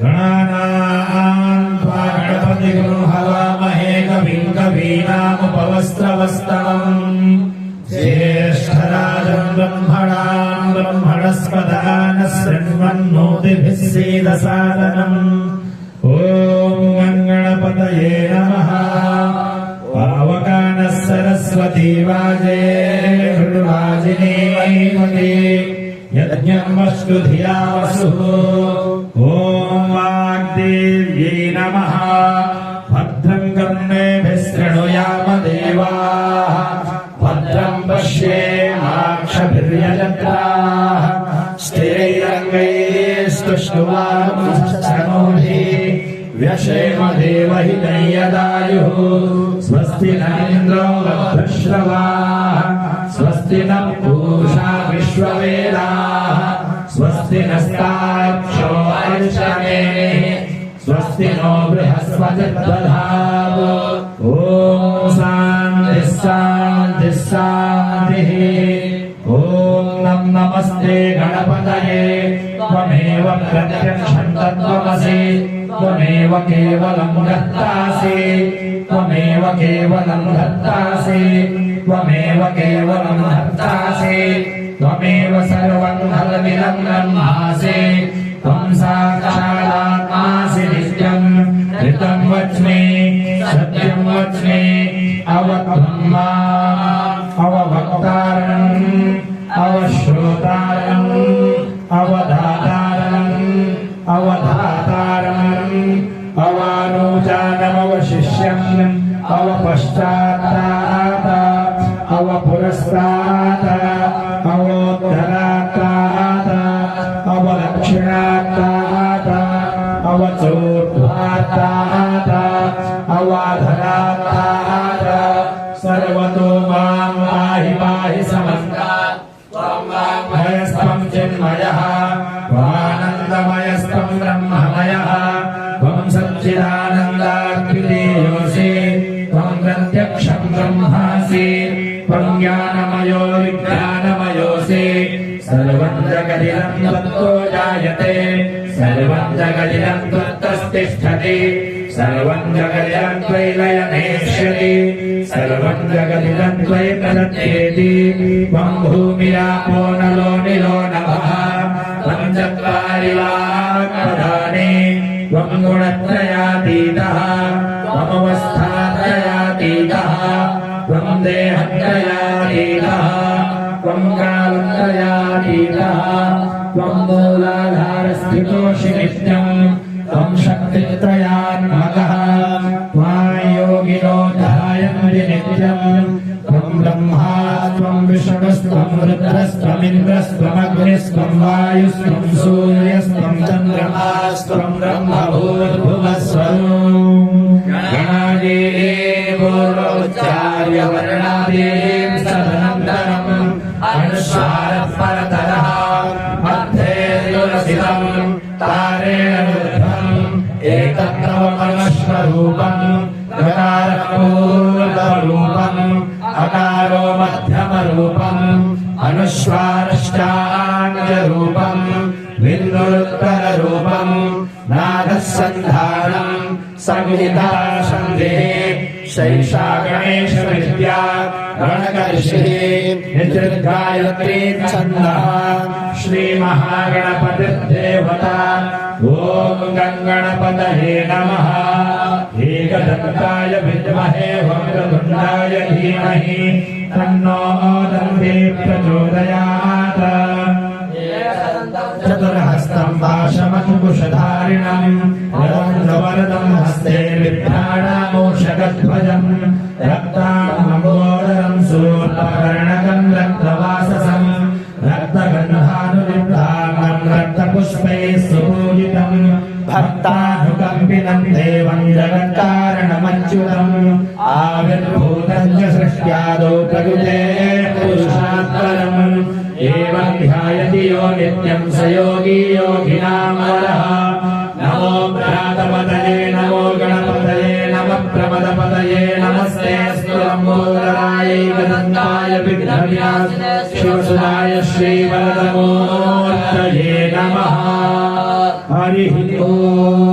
गणानां त्वा गणपतिगुं हवामहे कविं कवीनामुपवस्त्रवस्तमम् ज्येष्ठराजं ब्रह्मणां ब्रह्मणस्पदान शृण्वन्नोतिभिः सीदसादनम् ॐ गणपतये नमः। पावकानः सरस्वती वाजे हृद्वाजिनी वैमती यज्ञं वस्तु धिया वसुः। ॐ वाग्देव्यै नमः। भद्रं कर्णेभिः शृणुयाम देवाः भद्रं पश्येमाक्षभिर्यजत्राः स्थिरैरङ्गैस्तुष्टुवागुंसस्तनूभिः व्यशेम देवहितं यदायुः। स्वस्ति न इन्द्रो वृद्धश्रवाः स्वस्ति न पूषा विश्ववेदाः स्वस्ति नस्तार्क्ष्यो अरिष्टनेमिः स्वस्ति नो बृहस्पतिर्दधातु। ॐ शान्तिः शान्तिः शान्तिः। ॐ नमस्ते गणपतये त्वमेव प्रत्यक्षं तत्त्वमसि त्वमेव केवलं धत्तासि त्वमेव केवलं धत्तासि त्वमेव केवलं धत्तासि त्वमेव सर्वं खलमिदं ब्रह्मासि त्वं साक्षादात्मासि नित्यं ऋतं वच्मि सत्यं वच्मि अवक्तं माम् अववक्तारम् अवश्रोतारम् अवधातारम् अवधातारम् अवानुजानमवशिष्यम् अवपश्चात्तात् अवपुरस्तात् अवोत्तरात्तात् अवदक्षिणात्तात् अवचोर्ध्वात्तात् अवाधरात्तात् सर्वतो मां पाहि पाहि समन्तात्। त्वं वाङ्मयस्त्वं चिन्मयः त्वमानन्दमयस्त्वं ब्रह्ममयः त्वं सच्चिदानन्दाद्वितीयोऽसि त्वं प्रत्यक्षं ब्रह्मासि त्वं ज्ञानमयो विज्ञानमयोऽसि सर्वं जगदिदं त्वत्तो जायते सर्वं जगदिदं त्वत्तस्तिष्ठति सर्वं जगदिदं त्वयि लयनेष्यति सर्वं जगदिदं त्वयि प्रदध्येति। त्वं भूमिरापो नलो निलो नभः पञ्चत्वारि वाक्पदानि त्वं गुणत्रयातीतः त्वमवस्थात्रयातीतः त्वं देहत्रयातीतः त्वं कालत्रयातीतः त्वं मूलाधारस्थितोऽसि नित्यं त्वं शक्तित्रयात्मकः त्वां योगिनो ध्यायन्ति नित्यं त्वं ब्रह्मा त्वं विष्णुस्त्वं रुद्रस्त्वमिन्द्रस्त्वमग्निस्त्वं वायुस्त्वं सूर्यस्त्वं चन्द्रमास्त्वं ब्रह्मभूर्भुवस्वरूं। गणादेः पूर्वोच्चार्य वर्णादेः सदनन्तरम् अनुस्वारः परतरः मध्ये तुलसितं तारेण वृद्धम् एकत्रवमनश्वरूपम् गकारपूर्वरूपम् अकारो मध्यमरूपम् अनुस्वारश्चाङ्गरूपम् बिन्दुरुत्तररूपम् नादः सन्धानम् संहिता सन्धिः शैषा गणेशविद्या गणकर्षिः निजगायत्री छन्दः श्रीमहागणपतिर्देवता। ॐ गणपतये नमः। एकदन्ताय विद्महे वक्रतुण्डाय धीमहि तन्नो दन्ती प्रचोदयात्। चतुर्हस्तं पाशमङ्कुशधारिणं वरदं हस्ते बिभ्राणामूषकध्वजं रक्ताम्बोदरं सूर्पकर्णकं रक्तवाससं रक्तगन्धानुलिप्ताङ्गं रक्तपुष्पैः सुपूजितं भक्तानुकम्पितं देवं जगत्कारणमच्युतम् आविर्भूतं च सृष्ट्यादौ प्रकृतेः पुरुषात्परम् एवं ध्यायति यो नित्यं स योगी योगिनां वरः। नमो भ्रातपतये नमो गणपतये नमः प्रमदपतये नमस्ते स्तुलम्बोदराय एकदन्ताय विघ्नविनाशिने शिवसुताय श्रीवरदमूर्तये नमः। हरिः ॐ